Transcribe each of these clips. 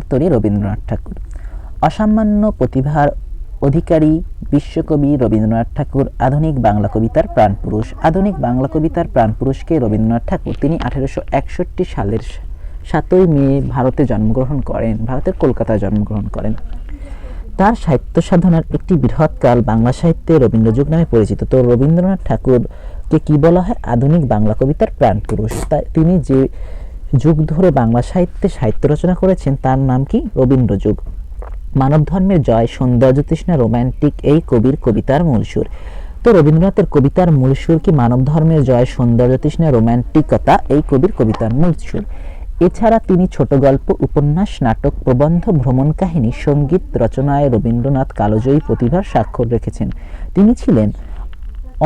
তরী রবীন্দ্রনাথ ঠাকুর। অসামান্য প্রতিভার অধিকারী বিশ্বকবি রবীন্দ্রনাথ ঠাকুর আধুনিক বাংলা কবিতার প্রাণপুরুষ। আধুনিক বাংলা কবিতার প্রাণপুরুষকে রবীন্দ্রনাথ ঠাকুর। তিনি 1861 সালের 7ই মে ভারতের কলকাতায় জন্মগ্রহণ করেন। তার সাহিত্য সাধনার একটি বৃহৎকাল বাংলা সাহিত্যে রবীন্দ্রযুগ নামে পরিচিত। তো রবীন্দ্রনাথ ঠাকুরকে কি বলা হয়? আধুনিক বাংলা কবিতার প্রাণপুরুষ। তাই তিনি যে যুগ ধরে বাংলা সাহিত্য রচনা করেছেন তার নাম কি? রবীন্দ্রযুগ। মানব ধর্মের জয়, সৌন্দর্য তৃষ্ণা, রোম্যান্টিক এই কবির কবিতার মূল সুর। তো রবীন্দ্রনাথের কবিতার মূল সুর কি? মানব ধর্মের জয়, সৌন্দর্য তৃষ্ণা, রোম্যান্টিকতা এই কবির কবিতার মূল সুর। এছাড়া তিনি ছোট গল্প, উপন্যাস, নাটক, প্রবন্ধ, ভ্রমণ কাহিনী, সঙ্গীত রচনায় রবীন্দ্রনাথ কালজয়ী প্রতিভার স্বাক্ষর রেখেছেন। তিনি ছিলেন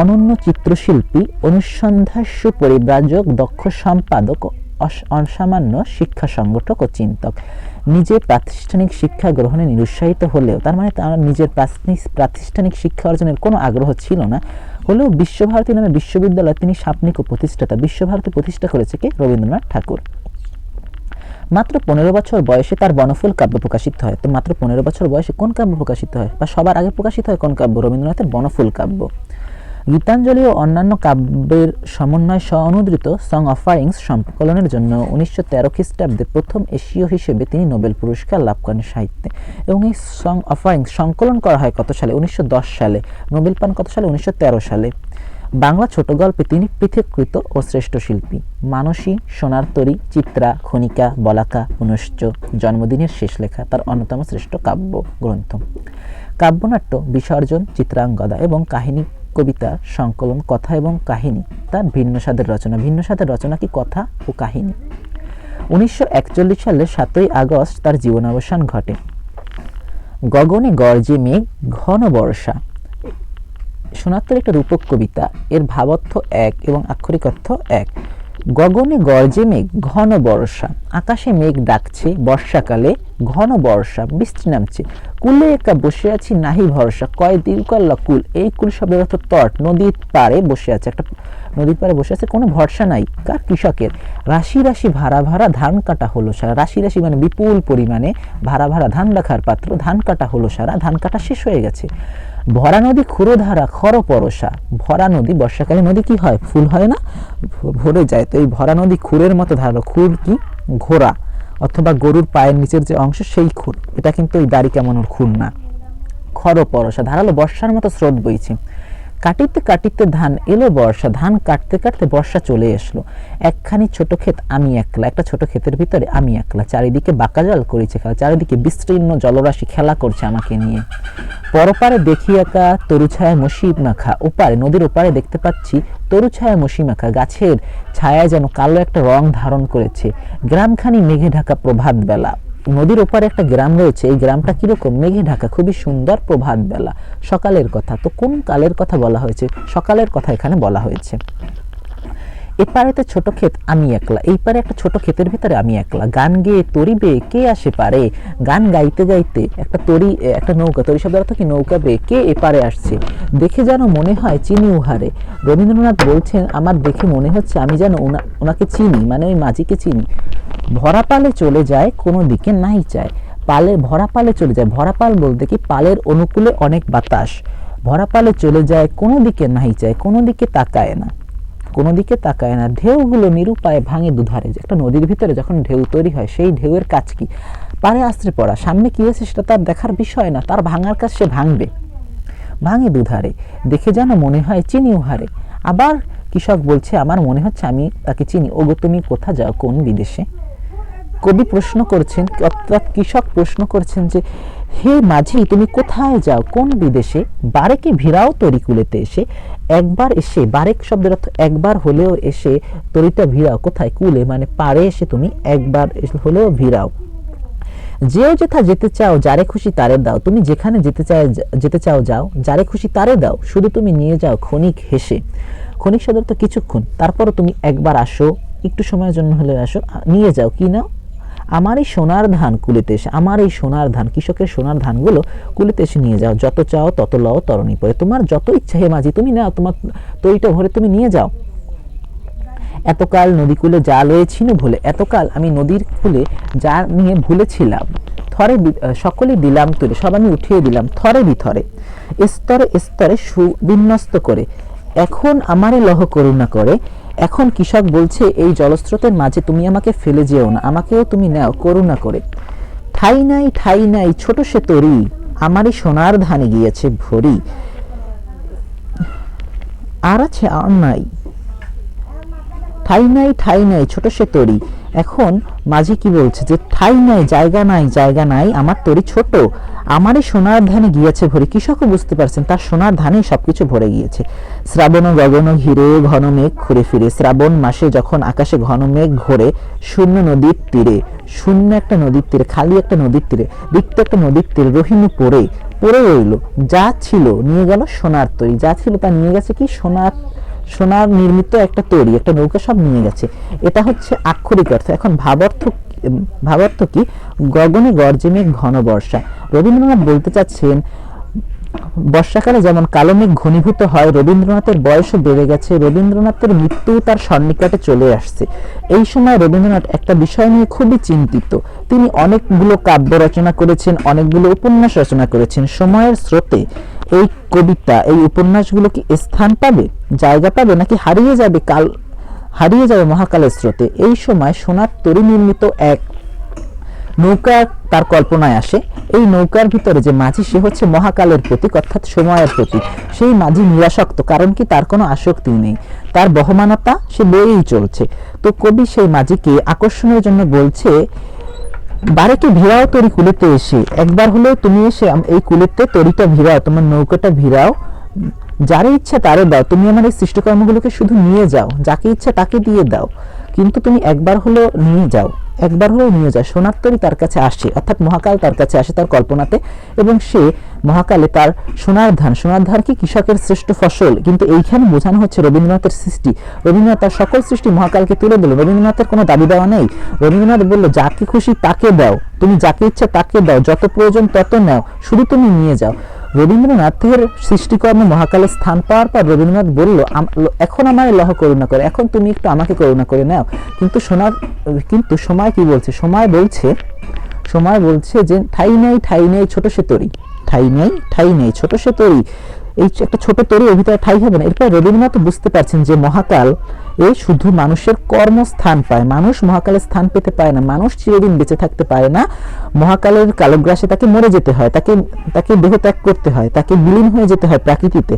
অনন্য চিত্রশিল্পী, অনুসন্ধাস্য পরিব্রাজক, দক্ষ সম্পাদক, অসামান্য শিক্ষা সংগঠক ও চিন্তক। নিজের প্রাতিষ্ঠানিক শিক্ষা গ্রহণে নিরুৎসাহিত হলেও, তার মানে তার নিজের প্রাতিষ্ঠানিক শিক্ষা অর্জনের কোনো আগ্রহ ছিল না, হলেও বিশ্বভারতী নামে বিশ্ববিদ্যালয় তিনি স্বাপ্নিক ও প্রতিষ্ঠাতা। বিশ্বভারতী প্রতিষ্ঠা করেছে কে? রবীন্দ্রনাথ ঠাকুর। মাত্র 15 বছর বয়সে তার বনফুল কাব্য প্রকাশিত হয়। তো মাত্র 15 বছর বয়সে কোন কাব্য প্রকাশিত হয়, বা সবার আগে প্রকাশিত হয় কোন কাব্য? রবীন্দ্রনাথের বনফুল কাব্য। গীতাঞ্জলি ও অন্যান্য কাব্যের সমন্বয় সহ অনুদ্রিত সং অফারিংস সংকলনের জন্য 1913 খ্রিস্টাব্দে প্রথম এশীয় হিসেবে তিনি নোবেল পুরস্কার লাভ করেন সাহিত্যে। এবং এই সং অফারিংস সংকলন করা হয় কত সালে? 1910 সালে। নোবেল পান কত সালে? 1913 সালে। বাংলা ছোট গল্পে তিনি পৃথককৃত ও শ্রেষ্ঠ শিল্পী। মানসী, সোনার তরী, চিত্রা, খনিকা, বলাকা, পুনশ্চ, জন্মদিনের শেষ লেখা তার অন্যতম শ্রেষ্ঠ কাব্য গ্রন্থ। কাব্যনাট্য, বিসর্জন, চিত্রাঙ্গদা এবং কাহিনী কবিতা সংকলন, কথা এবং কাহিনী তার ভিন্ন স্বাদের রচনা। ভিন্ন স্বাদের রচনা কি? কথা ও কাহিনী। 1941 সালের 7ই আগস্ট তার জীবনাবসান ঘটে। গগনে গর্জে মেঘ, ঘন বর্ষা। সোনার তরী একটা রূপক কবিতা। এর ভাবার্থ এক এবং আক্ষরিক অর্থ এক। গগনে গর্জে মেঘ, ঘন বর্ষা। আকাশে মেঘ ডাকছে, বর্ষাকালে ঘন বর্ষা, বৃষ্টি নামছে। কুলে একা বসে আছি, নাহি ভরসা। কয় দিউকাল্লা কুল। এই কুল শব্দের অর্থ তট। নদীর পাড়ে বসে আছে, একটা নদীর পাড়ে বসে আছে, কোনো ভরসা নাই। কার? কৃষকের। রাশি রাশি ভাড়া ভাড়া ধান কাটা হলো সারা। রাশি রাশি মানে বিপুল পরিমাণে, ভাড়া ভাড়া ধান রাখার পাত্র, ধান কাটা হলো সারা। ধান কাটা শেষ হয়ে গেছে। ভরা নদী ক্ষুরধারা, খর পরশা। ভরা নদী, বর্ষাকালে নদী কি হয়? ফুল হয় না, ভরে যায়। তো এই ভরা নদী খুরের মতো ধারালো। খুর কি? ঘোড়া অথবা গরুর পায়ের নিচের যে অংশ সেই খুর। এটা কিন্তু ওই দাড়ি কেমনের খুর না। খর পরশা, ধারালো বর্ষার মতো স্রোত বইছে। কাটিতে কাটিতে ধান এলো বর্ষা। ধান কাটতে কাটতে বর্ষা চলে আসলো। একখানি ছোট ক্ষেত, আমি একলা। একটা ছোট ক্ষেতের ভিতরে আমি একলা। চারিদিকে বাঁকা জল করেছে খেলা। চারিদিকে বিস্তীর্ণ জলরাশি খেলা করছে আমাকে নিয়ে। পরপারে দেখি একা তরু ছায়া মশি মাখা। ওপারে, নদীর ওপারে দেখতে পাচ্ছি তরু ছায়া মশি মাখা। গাছের ছায়ায় যেন কালো একটা রং ধারণ করেছে। গ্রামখানি মেঘে ঢাকা প্রভাত বেলা। নদীর ওপারে একটা গ্রাম রয়েছে। এই গ্রামটা কিরকম? মেঘে ঢাকা, খুবই সুন্দর, প্রভাত বেলা, সকালের কথা। তো কোন কালের কথা বলা হয়েছে? সকালের কথা এখানে বলা হয়েছে। এপারেতে ছোট ক্ষেত, আমি একলা। এই পারে একটা ছোট ক্ষেতের ভিতরে আমি একলা। গান গেয়ে তরি বেয়ে কে আসে পারে। গান গাইতে গাইতে একটা তরি, একটা নৌকা, তরি শব্দের অর্থ কি? নৌকা বেয়ে কে এপারে আসছে। দেখে যেন মনে হয় চিনি উহারে। রবীন্দ্রনাথ বলছেন, আমার দেখে মনে হচ্ছে আমি যেন ওনাকে চিনি, মানে ওই মাঝিকে চিনি। ভরা পালে চলে যায়, কোনো দিকে নাই চায়। ভরা পালে চলে যায়। ভরা পাল বলতে কি? পালের অনুকূলে অনেক বাতাস। ভরা পালে চলে যায়, কোনো দিকে নাই চায়, কোনো দিকে তাকায় না, কোনো দিকে তাকায় না। ঢেউগুলো নিরুপায় ভাঙে দুধারে। একটা নদীর ভিতরে যখন ঢেউ তৈরি হয়, সেই ঢেউয়ের কাজ কি? পারে আশ্রে পড়া। সামনে কি আছে সেটা তার দেখার বিষয় না, তার ভাঙার কাজ সে ভাঙবে। ভাঙে দুধারে, দেখে যেন মনে হয় চিনি উহারে। আবার কৃষক বলছে, আমার মনে হচ্ছে আমি তাকে চিনি। ওগো তুমি কোথা যাও, কোন বিদেশে। কবি প্রশ্ন করছেন, অর্থাৎ কৃষক প্রশ্ন করছেন যে, হে মাঝি তুমি কোথায় যাও, কোন বিদেশে। বারেকে ভিড়াও তরি কুলেতে এসে। একবার এসে, বারেক শব্দের অর্থ একবার হলেও এসে, তরিটা ভিড়াও কোথায়? কুলে, মানে পারে এসে তুমি একবার হলেও ভিড়াও। যেও যেথা যেতে চাও, যারে খুশি তারে দাও। তুমি যেখানে যেতে চাও যাও, যারে খুশি তারে দাও। শুধু তুমি নিয়ে যাও ক্ষণিক হেসে। ক্ষণিক শব্দের তো কিছুক্ষণ, তারপরও তুমি একবার আসো, একটু সময়ের জন্য হলে আসো, নিয়ে যাও। কি নাও? আমার এই সোনার ধান কুলেতে এসে। আমার এই সোনার ধান, কৃষকের সোনার ধানগুলো কুলেতে এসে নিয়ে যাও। যত চাও তত লও তরণী পরে। তোমার যত ইচ্ছা হে মাঝি তুমি নাও, তোমার তরিটা ভরে তুমি নিয়ে যাও। এতকাল নদীকূলে যা লয়েছিনু ভুলে, এতকাল আমি নদীর কূলে যা নিয়ে ভুলেছিলাম, থরে সকলে দিলাম তুলে, সব আমি উঠিয়ে দিলাম থরে বিথরে, স্তরে স্তরে সুবিন্যস্ত করে, এখন আমারে লহ করুণা করে। এখন কৃষক বলছে এই জলস্রোতের মাঝে তুমি আমাকে ফেলে যেও না, আমাকেও তুমি নাও করুণা করে। ঠাই নাই ছোট সে তরি, আমারই সোনার ধানে গিয়েছে ভরি, আর আছে আর নাই। ঠাই নাই ছোট সে তরি। এখন মাঝি কি বলছে যে ঠাই নাই, জায়গা নাই, আমার তরি ছোট, আমারই সোনার ধানে গিয়েছে ভরে। কৃষকও বুঝতে পারছেন তার সোনার ধানে সবকিছু ভরে গিয়েছে। শ্রাবণ গগন ঘিরে ঘন মেঘ ঘুরে ফিরে, শ্রাবণ মাসে যখন আকাশে ঘন মেঘ ঘোরে, শূন্য নদীর তীরে, শূন্য একটা নদীর তীরে, খালি একটা নদীর তীরে, রিক্ত একটা নদীর তীরে রহিমী পড়ে রইল। যা ছিল নিয়ে গেল সোনার তরি, যা ছিল তা নিয়ে গেছে কি সোনার নির্মিত একটা তৈরি, একটা নৌকা সব নিয়ে গেছে। এটা হচ্ছে আক্ষরিক অর্থ। এখন ভাবার্থ কি? গগনে গর্জে মেঘ ঘন বর্ষা। রবীন্দ্রনাথ বলতে চাচ্ছেন বর্ষাকালে যেমন কালো মেঘ ঘনীভূত হয়, রবীন্দ্রনাথের বয়সও বেড়ে গেছে, রবীন্দ্রনাথের মৃত্যু তার সন্নিকটে চলে আসছে। এই সময় রবীন্দ্রনাথ একটা বিষয় নিয়ে খুবই চিন্তিত। তিনি অনেকগুলো কাব্য রচনা করেছেন, অনেকগুলো উপন্যাস রচনা করেছেন। সময়ের স্রোতে এই কবিতা, এই উপন্যাসগুলো কি স্থান পাবে, জায়গা পাবে, নাকি হারিয়ে যাবে মহাকালের স্রোতে? এই সময় সোনার তরী নির্মিত এক নৌকা তার কল্পনায় আসে। এই নৌকার ভিতরে যে মাঝি, সে হচ্ছে মহাকালের প্রতীক, অর্থাৎ সময়ের প্রতীক। সেই মাঝি নিরাসক্ত, কারণ কি তার কোনো আসক্তি নেই, তার বহমানতা সে বয়েই চলছে। তো কবি সেই মাঝিকে আকর্ষণের জন্য বলছে, বারেকে ভিড়াও তরি কুলেতে এসে, একবার হলেও তুমি এসে এই কুলেতে তরিটা ভিড়াও, তোমার নৌকাটা ভিড়াও, যারে ইচ্ছা তারে দাও, তুমি আমার এই সৃষ্টিকর্মগুলোকে শুধু নিয়ে যাও, যাকে ইচ্ছা তাকে দিয়ে দাও, কিন্তু তুমি একবার হলেও নিয়ে যাও। সোনার তরী তার কাছে আসে, অর্থাৎ মহাকাল তার কাছে আসে তার কল্পনাতে, এবং সে মহাকালে তার সোনার ধান কি কৃষকের শ্রেষ্ঠ ফসল। কিন্তু এইখানে বোঝানো হচ্ছে রবীন্দ্রনাথের সৃষ্টি। রবীন্দ্রনাথ তার সকল সৃষ্টি মহাকালকে তুলে দিল। রবীন্দ্রনাথের কোনো দাবি দেওয়া নেই। রবীন্দ্রনাথ বলল, যাকে খুশি তাকে দাও, তুমি যাকে ইচ্ছা তাকে দাও, যত প্রয়োজন তত নাও, শুধু তুমি নিয়ে যাও। রবীন্দ্রনাথের সৃষ্টিকর্মে মহাকালে স্থান পাওয়ার পর রবীন্দ্রনাথ বলল, এখন আমার লহ করুণা করে, এখন তুমি একটু আমাকে করুণা করে নাও। কিন্তু সময় কি বলছে? সময় বলছে যে ঠাই নেই ছোট সে তরি, ঠাই নেই ছোট সে তরি। এই একটা ছোট তরি এর ভিতরে ঠাই হবে না। এরপর রবীন্দ্রনাথ বুঝতে পারছেন যে মহাকাল এ শুধু মানুষের কর্মস্থান পায়, মানুষ মহাকালে স্থান পেতে পারে না, মানুষ চিরদিন বেঁচে থাকতে পারে না। মহাকালের কালগ্রাসে তাকে মরে যেতে হয়, তাকে দেহ ত্যাগ করতে হয়, তাকে বিলীন হয়ে যেতে হয় প্রকৃতিতে।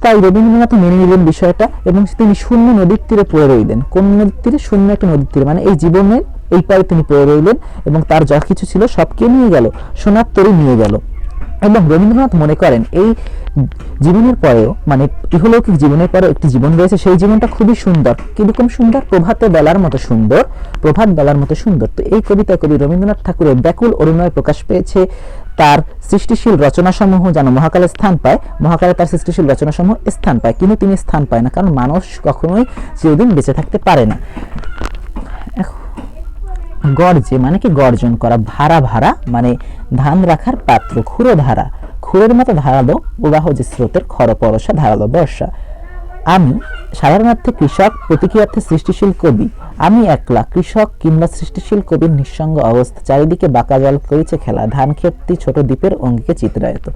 তাই রবীন্দ্রনাথ মেনে নিলেন বিষয়টা, এবং তিনি শূন্য নদীর তীরে পড়ে রইলেন। কোন নদীর তীরে? শূন্য একটা নদীর তীরে, মানে এই জীবনের এই পারে তিনি পড়ে রইলেন, এবং তার যা কিছু ছিল সবকে নিয়ে গেল, সোনার তরী নিয়ে গেল। এবং রবীন্দ্রনাথ মনে করেন এই জীবনের পরেও, মানে ইহলৌকিক জীবনের পরেও একটি জীবন রয়েছে, সেই জীবনটা খুবই সুন্দর। কিরকম সুন্দর? প্রভাত বেলার মতো সুন্দর। তো এই কবিতা কবি রবীন্দ্রনাথ ঠাকুরের ব্যাকুল অরুণয় প্রকাশ পেয়েছে। তার সৃষ্টিশীল রচনাসমূহ যেন মহাকালে স্থান পায়, মহাকালে তার সৃষ্টিশীল রচনাসমূহ স্থান পায়, কিন্তু তিনি স্থান পায় না, কারণ মানুষ কখনোই চিরদিন বেঁচে থাকতে পারে না। গর্জে মানে কি? গর্জন করা। ভাড়া মানে ধান রাখার পাত্র। খুরের মতো ধারালো প্রবাহ যে স্রোতের খরপরশা ধারালো বর্ষা। আমি সাধারণার্থে কৃষক, প্রতীকী অর্থে সৃষ্টিশীল কবি। আমি একলা কৃষক কিংবা সৃষ্টিশীল কবির নিঃসঙ্গ অবস্থা। চারিদিকে বাঁকা জল করেছে খেলা, ধান ক্ষেতটি ছোট দ্বীপের অঙ্গিকে চিত্রায়িত।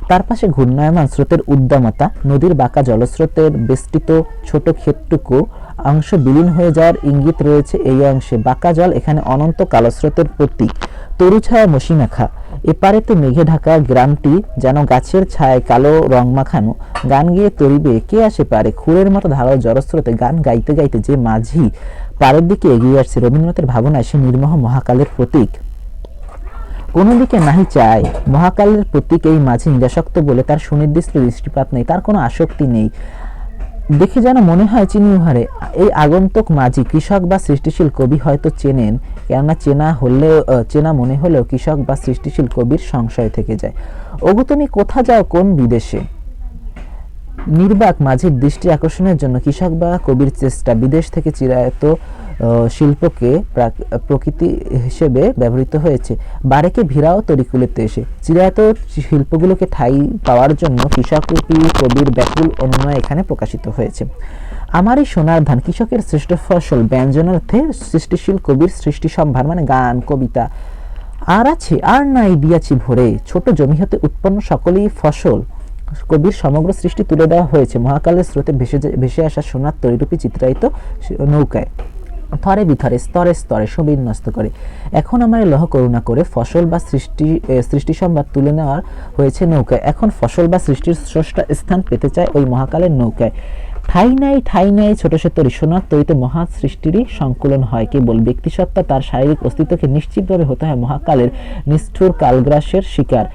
তার পাশে ঘূর্ণায়মান স্রোতের উদ্দামতা, নদীর বাঁকা জলস্রোতের বেষ্টিত ছোট ক্ষেতটুকু অংশ বিলীন হয়ে যাওয়ার ইঙ্গিত রয়েছে এই অংশে। বাঁকা জল এখানে অনন্ত কালস্রোতের প্রতীক। তরুছায়া মসিমাখা, এপারেতে মেঘে ঢাকা গ্রামটি যেন গাছের ছায় কালো রং মাখানো। গান গেয়ে তরিবে কে আসে পারে, খুরের মতো ধারালো জলস্রোতে গান গাইতে গাইতে যে মাঝি পারের দিকে এগিয়ে আসছে, রবীন্দ্রনাথের ভাবনায় সে নির্মোহ মহাকালের প্রতীক। কোনো দিকে নাহি চায়, মহাকালের প্রতীক এই মাঝি নিরাসক্ত বলে তার সুনির্দিষ্ট দৃষ্টিপাত নেই, তার কোনো আসক্তি নেই। দেখে যেন মনে হয় চিনি উহারে। এই আগন্তুক মাঝি কৃষক বা সৃষ্টিশীল কবি হয়তো চেনেন, কেননা চেনা মনে হলেও কৃষক বা সৃষ্টিশীল কবির সংশয় থেকে যায়। ওগো তুমি কোথা যাও কোন বিদেশে? নির্বাক মাঝির দৃষ্টি আকর্ষণের জন্য কৃষক বা কবির চেষ্টা বিদেশ থেকে চিরায়ত শিল্পকে প্রকৃতি হিসেবে ব্যবহৃত হয়েছে। বারেকে ভিড়াও তরিকুলেতে এসে, চিরায়ত শিল্পগুলোকে ঠাঁই পাওয়ার জন্য কৃষক কবির ব্যাকুল অনুনয় এখানে প্রকাশিত হয়েছে। আমার এই সোনার ধান কৃষকের শ্রেষ্ঠ ফসল, ব্যঞ্জনার্থে সৃষ্টিশীল কবির সৃষ্টি সম্ভার, মানে গান কবিতা আর আছে আর নাই দিয়াছি ভরে, ছোট জমি হতে উৎপন্ন সকলেই ফসল। কবির সমগ্র সৃষ্টি তুলে দেওয়া হয়েছে মহাকালের স্রোতে ভেসে আসা সোনার তরিরূপী চিত্রায়িত নৌকায়, থরে বিথরে স্তরে স্তরে সুবিন্যস্ত করে। এখন আমার লহ করুণা করে ফসল বা সৃষ্টি সম্বাদ তুলে নেওয়ার হয়েছে নৌকায়। এখন ফসল বা সৃষ্টির স্রষ্টা স্থান পেতে চায় ওই মহাকালের নৌকায়। ঠাই নাই ছোট সে তরি, সোনার তরিতে মহা সৃষ্টিরই সংকুলন হয়। কেবল ব্যক্তিসত্তা তার শারীরিক অস্তিত্বকে নিশ্চিতভাবে হতে হয় মহাকালের নিষ্ঠুর কালগ্রাসের শিকার।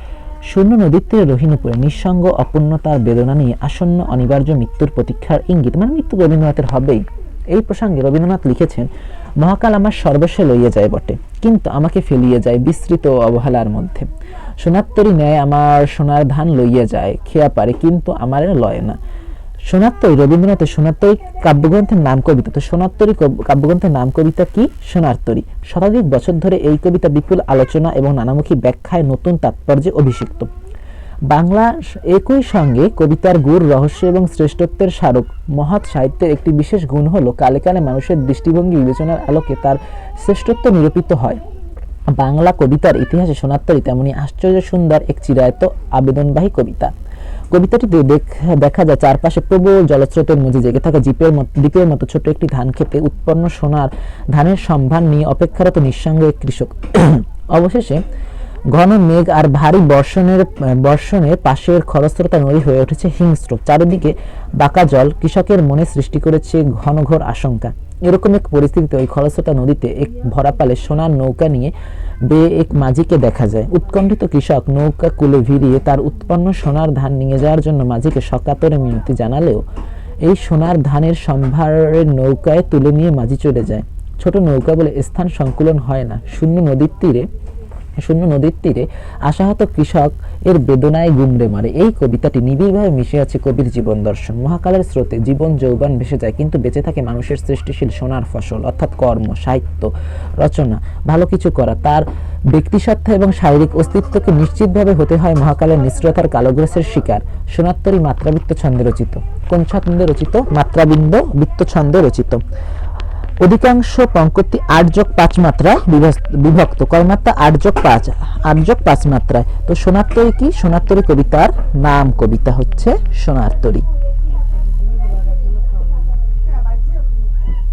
শূন্য নদীর তীরে রহিনুপুরে নিঃসঙ্গ অপূর্ণতার বেদনা নিয়ে আসন্ন অনিবার্য মৃত্যুর প্রতীক্ষার ইঙ্গিত, মানে মৃত্যু রবীন্দ্রনাথের হবেই। এই প্রসঙ্গে রবীন্দ্রনাথ লিখেছেন, মহাকাল আমার সর্বস্বে লইয়া যায় বটে, কিন্তু আমাকে ফেলিয়ে যায় বিস্তৃত অবহেলার মধ্যে। সোনার তরী ন্যায় আমার সোনার ধান লইয়া যায়, খেয়া পারে কিন্তু আমার লয় না। সোনার তরী, রবীন্দ্রনাথের সোনার তরী কাব্যগ্রন্থের নাম কবিতা। তো সোনার তরী কাব্যগ্রন্থের নাম কবিতা কি? সোনার তরী। শতাধিক বছর ধরে এই কবিতা বিপুল আলোচনা এবং নানামুখী ব্যাখ্যায় নতুন তাৎপর্যে অভিষিক্ত। বাংলা একই সঙ্গে কবিতার গুর, রহস্য এবং শ্রেষ্ঠত্বের স্মারক। মহৎ সাহিত্যের একটি বিশেষ গুণ হলো কালে কালে মানুষের দৃষ্টিভঙ্গি বিবেচনার আলোকে তার শ্রেষ্ঠত্ব নিরূপিত হয়। বাংলা কবিতার ইতিহাসে সোনার তরী তেমনি আশ্চর্য সুন্দর এক চিরায়ত আবেদনবাহী কবিতা। কবিতাটিতে দেখা যায় চারপাশে প্রবল জলস্রোতের মধ্যে জেগে থাকা দ্বীপের মতো ছোট একটি ধান খেতে উৎপন্ন সোনার ধানের সম্ভার নিয়ে অপেক্ষারত নিঃসঙ্গ এক কৃষক। অবশেষে ঘন মেঘ আর ভারী বর্ষণের পাশের খরস্রোতা নদী হয়ে উঠেছে হিংস্র। চারিদিকে বাঁকা জল কৃষকের মনে সৃষ্টি করেছে ঘনঘোর আশঙ্কা। এরকম এক পরিস্থিতিতে ওই খরস্রোতা নদীতে এক ভরাপালে সোনার নৌকা নিয়ে বেয়ে এক মাঝিকে দেখা যায়। উৎকণ্ঠিত কৃষক নৌকা কুলে ভিড়িয়ে তার উৎপন্ন সোনার ধান নিয়ে যাওয়ার জন্য মাঝিকে সকাতরে মিনতি জানালেও এই সোনার ধানের সম্ভারের নৌকায় তুলে নিয়ে মাঝি চলে যায়। ছোট নৌকা বলে স্থান সংকুলন হয় না। শূন্য নদীর তীরে আশাহত কৃষক এর বেদনায় গুমড়ে মারে। এই কবিতাটি নিবিড়ভাবে মিশে আছে কবির জীবন দর্শন। মহাকালের স্রোতে জীবন যৌবন ভেসে যায়, কিন্তু বেঁচে থাকে মানুষের সৃষ্টিশীল সোনার ফসল, অর্থাৎ কর্ম, সাহিত্য, রচনা, ভালো কিছু করা। তার ব্যক্তিসত্তা এবং শারীরিক অস্তিত্বকে নিশ্চিতভাবে হতে হয় মহাকালের নিষ্ঠুরতার কালগ্রাসের শিকার। সোনার তরী মাত্রাবৃত্ত ছন্দে রচিত। কোন ছন্দে রচিত? মাত্রাবৃত্ত ছন্দে রচিত। অধিকাংশ পঙ্কতি 8+5 মাত্রায় বিভক্ত। কয় মাত্রা? 8+5 মাত্রায়। তো সোনার তরী কি? সোনার তরী কবিতার নাম কবিতা হচ্ছে সোনার তরী।